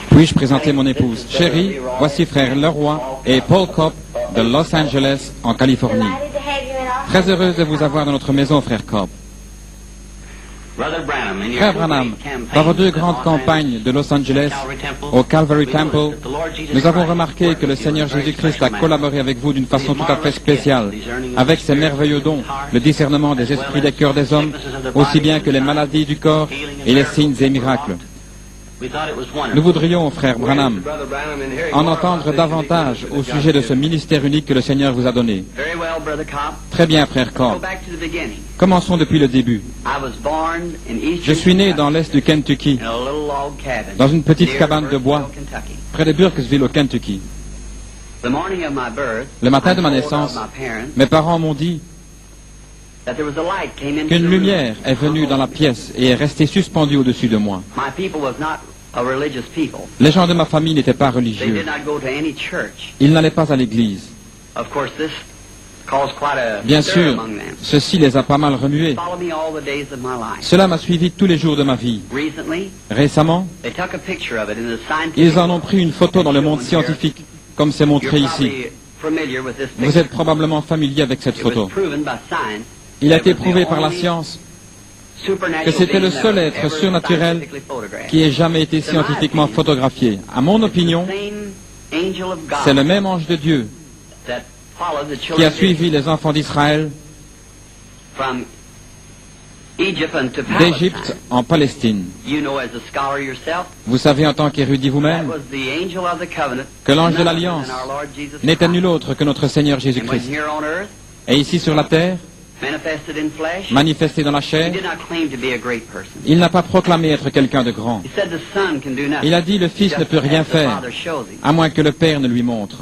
Puis-je présenter mon épouse? Chérie, voici frère Leroy et Paul Cobb de Los Angeles, en Californie. Très heureuse de vous avoir dans notre maison, frère Cobb. Frère Branham, dans vos deux grandes campagnes de Los Angeles, au Calvary Temple, nous avons remarqué que le Seigneur Jésus-Christ a collaboré avec vous d'une façon tout à fait spéciale, avec ses merveilleux dons, le discernement des esprits des cœurs des hommes, aussi bien que les maladies du corps et les signes et miracles. Nous voudrions, frère Branham, en entendre davantage au sujet de ce ministère unique que le Seigneur vous a donné. Très bien, frère Cobb. Commençons depuis le début. Je suis né dans l'est du Kentucky, dans une petite cabane de bois, près de Burkesville, au Kentucky. Le matin de ma naissance, mes parents m'ont dit qu'une lumière est venue dans la pièce et est restée suspendue au-dessus de moi. Les gens de ma famille n'étaient pas religieux. Ils n'allaient pas à l'église. Bien sûr, ceci les a pas mal remués. Cela m'a suivi tous les jours de ma vie. Récemment, ils en ont pris une photo dans le monde scientifique, comme c'est montré ici. Vous êtes probablement familier avec cette photo. Il a été prouvé par la science que c'était le seul être surnaturel qui ait jamais été scientifiquement photographié. À mon opinion, c'est le même ange de Dieu qui a suivi les enfants d'Israël d'Égypte en Palestine. Vous savez en tant qu'érudit vous-même que l'ange de l'Alliance n'était nul autre que notre Seigneur Jésus-Christ. Et ici sur la terre, manifesté dans la chair, il n'a pas proclamé être quelqu'un de grand. Il a dit le Fils ne peut rien faire, à moins que le Père ne lui montre.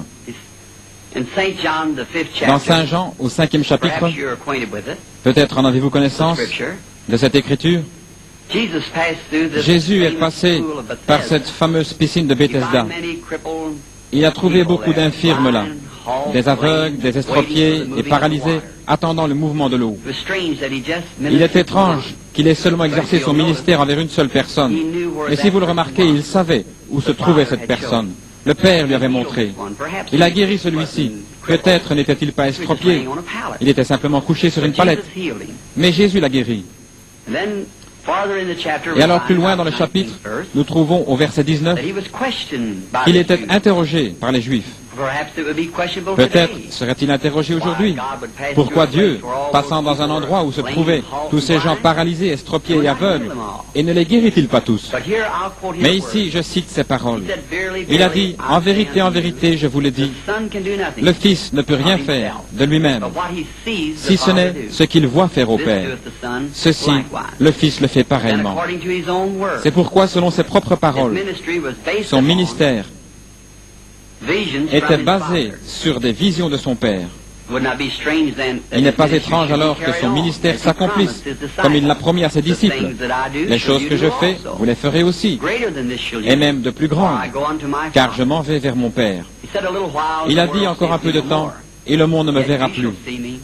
Dans Saint Jean, au 5e chapitre, peut-être en avez-vous connaissance de cette écriture, Jésus est passé par cette fameuse piscine de Bethesda. Il a trouvé beaucoup d'infirmes là, des aveugles, des estropiés, des paralysés, attendant le mouvement de l'eau. Il est étrange qu'il ait seulement exercé son ministère envers une seule personne. Mais si vous le remarquez, il savait où se trouvait cette personne. Le Père lui avait montré. Il a guéri celui-ci. Peut-être n'était-il pas estropié. Il était simplement couché sur une palette. Mais Jésus l'a guéri. Et alors plus loin dans le chapitre, nous trouvons au verset 19 qu'il était interrogé par les Juifs. Peut-être serait-il interrogé aujourd'hui. Pourquoi Dieu, passant dans un endroit où se trouvaient tous ces gens paralysés, estropiés et aveugles, et ne les guérit-il pas tous? Mais ici, je cite ces paroles. Il a dit, en vérité, je vous le dis, le Fils ne peut rien faire de lui-même, si ce n'est ce qu'il voit faire au Père. Ceci, le Fils le fait pareillement. C'est pourquoi, selon ses propres paroles, son ministère était basé sur des visions de son Père. Il n'est pas étrange alors que son ministère s'accomplisse, comme il l'a promis à ses disciples. Les choses que je fais, vous les ferez aussi, et même de plus grandes, car je m'en vais vers mon Père. Il a dit encore un peu de temps, et le monde ne me verra plus.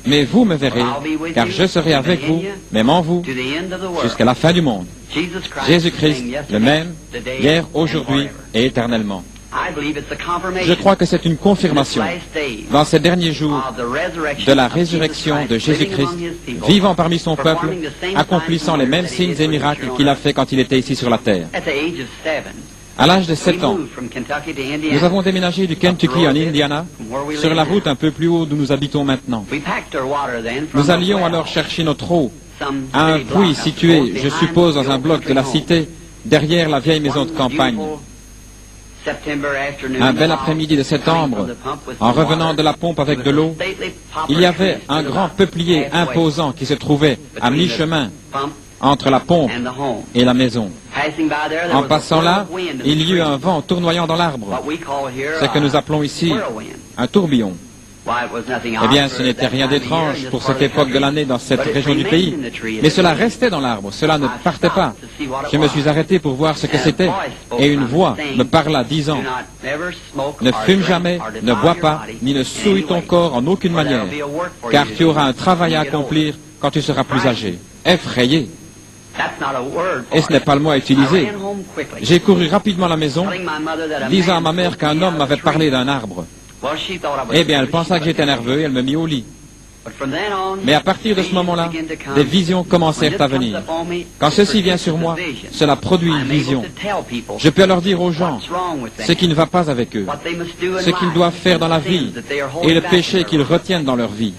Mais vous me verrez, car je serai avec vous, même en vous, jusqu'à la fin du monde. Jésus-Christ, le même, hier, aujourd'hui et éternellement. Je crois que c'est une confirmation, dans ces derniers jours, de la résurrection de Jésus-Christ, vivant parmi son peuple, accomplissant les mêmes signes et miracles qu'il a fait quand il était ici sur la terre. À l'âge de 7 ans, nous avons déménagé du Kentucky en Indiana, sur la route un peu plus haut d'où nous habitons maintenant. Nous allions alors chercher notre eau à un puits situé, je suppose, dans un bloc de la cité, derrière la vieille maison de campagne. Un bel après-midi de septembre, en revenant de la pompe avec de l'eau, il y avait un grand peuplier imposant qui se trouvait à mi-chemin entre la pompe et la maison. En passant là, il y eut un vent tournoyant dans l'arbre, ce que nous appelons ici un tourbillon. Eh bien, ce n'était rien d'étrange pour cette époque de l'année dans cette région du pays. Mais cela restait dans l'arbre, cela ne partait pas. Je me suis arrêté pour voir ce que c'était, et une voix me parla disant, « Ne fume jamais, ne bois pas, ni ne souille ton corps en aucune manière, car tu auras un travail à accomplir quand tu seras plus âgé. » Effrayé. Et ce n'est pas le mot à utiliser. J'ai couru rapidement à la maison, disant à ma mère qu'un homme m'avait parlé d'un arbre. Eh bien, elle pensa que j'étais nerveux et elle me mit au lit. Mais à partir de ce moment-là, des visions commencèrent à venir. Quand ceci vient sur moi, cela produit une vision. Je peux alors dire aux gens ce qui ne va pas avec eux, ce qu'ils doivent faire dans la vie et le péché qu'ils retiennent dans leur vie.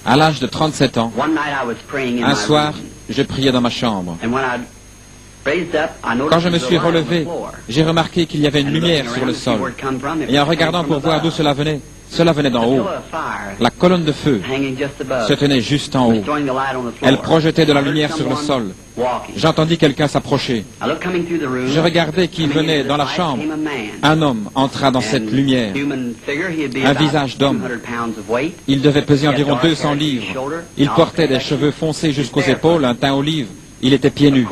À l'âge de 37 ans, un soir, je priais dans ma chambre. Quand je me suis relevé, j'ai remarqué qu'il y avait une lumière sur le sol. Et en regardant pour voir d'où cela venait d'en haut. La colonne de feu se tenait juste en haut. Elle projetait de la lumière sur le sol. J'entendis quelqu'un s'approcher. Je regardais qui venait dans la chambre. Un homme entra dans cette lumière. Un visage d'homme. Il devait peser environ 200 livres. Il portait des cheveux foncés jusqu'aux épaules, un teint olive. Il était pieds nus.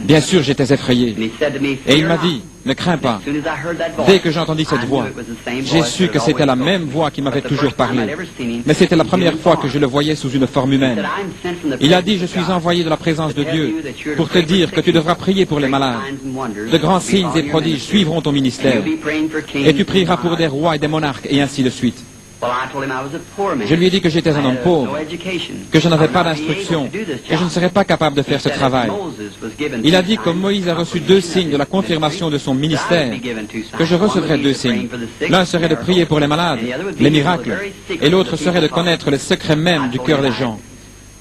Bien sûr, j'étais effrayé. Et il m'a dit, ne crains pas. Dès que j'entendis cette voix, j'ai su que c'était la même voix qui m'avait toujours parlé. Mais c'était la première fois que je le voyais sous une forme humaine. Il a dit, je suis envoyé de la présence de Dieu pour te dire que tu devras prier pour les malades. De grands signes et prodiges suivront ton ministère. Et tu prieras pour des rois et des monarques, et ainsi de suite. Je lui ai dit que j'étais un homme pauvre, que je n'avais pas d'instruction, que je ne serais pas capable de faire ce travail. Il a dit que Moïse a reçu 2 signes de la confirmation de son ministère, que je recevrais 2 signes. L'un serait de prier pour les malades, les miracles, et l'autre serait de connaître les secrets mêmes du cœur des gens.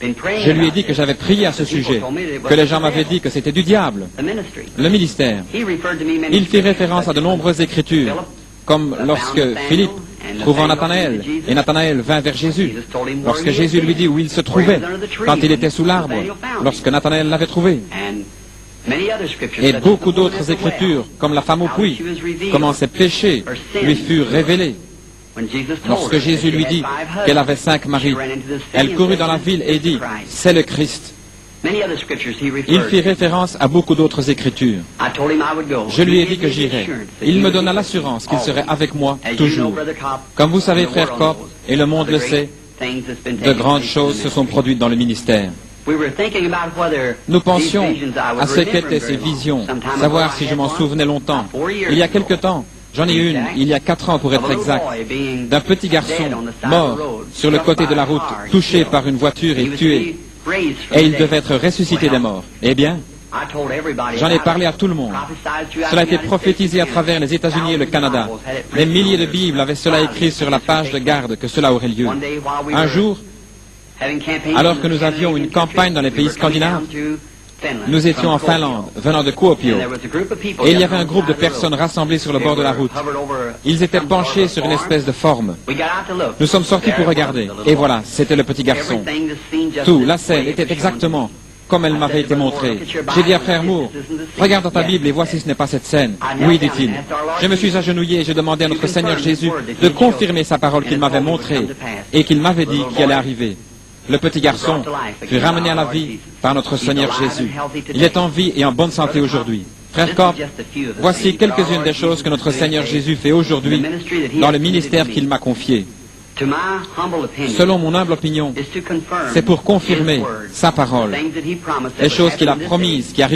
Je lui ai dit que j'avais prié à ce sujet, que les gens m'avaient dit que c'était du diable, le ministère. Il fit référence à de nombreuses écritures, comme lorsque Philippe trouvant Nathanaël, et Nathanaël vint vers Jésus, lorsque Jésus lui dit où il se trouvait, quand il était sous l'arbre, lorsque Nathanaël l'avait trouvé. Et beaucoup d'autres écritures, comme la femme au puits, comment ses péchés lui furent révélés. Lorsque Jésus lui dit qu'elle avait 5 maris, elle courut dans la ville et dit, c'est le Christ. Il fit référence à beaucoup d'autres écritures. Je lui ai dit que j'irais. Il me donna l'assurance qu'il serait avec moi toujours. Comme vous savez, frère Kopp, et le monde le sait, de grandes choses se sont produites dans le ministère. Nous pensions à ce qu'étaient ces visions, savoir si je m'en souvenais longtemps. Il y a quelque temps, j'en ai une, il y a 4 ans pour être exact, d'un petit garçon mort sur le côté de la route, touché par une voiture et tué. Et il devait être ressuscité des morts. Eh bien, j'en ai parlé à tout le monde. Cela a été prophétisé à travers les États-Unis et le Canada. Des milliers de Bibles avaient cela écrit sur la page de garde que cela aurait lieu. Un jour, alors que nous avions une campagne dans les pays scandinaves, nous étions en Finlande, venant de Kuopio, et il y avait un groupe de personnes rassemblées sur le bord de la route. Ils étaient penchés sur une espèce de forme. Nous sommes sortis pour regarder, et voilà, c'était le petit garçon. Tout, la scène était exactement comme elle m'avait été montrée. J'ai dit à frère Moore, regarde dans ta Bible et vois si ce n'est pas cette scène. Oui, dit-il. Je me suis agenouillé et je demandais à notre Seigneur Jésus de confirmer sa parole qu'il m'avait montrée et qu'il m'avait dit qu'il allait arriver. Le petit garçon fut ramené à la vie par notre Seigneur Jésus. Il est en vie et en bonne santé aujourd'hui. Frère Kopp, voici quelques-unes des choses que notre Seigneur Jésus fait aujourd'hui dans le ministère qu'il m'a confié. Selon mon humble opinion, c'est pour confirmer sa parole, les choses qu'il a promises, qui arrivent.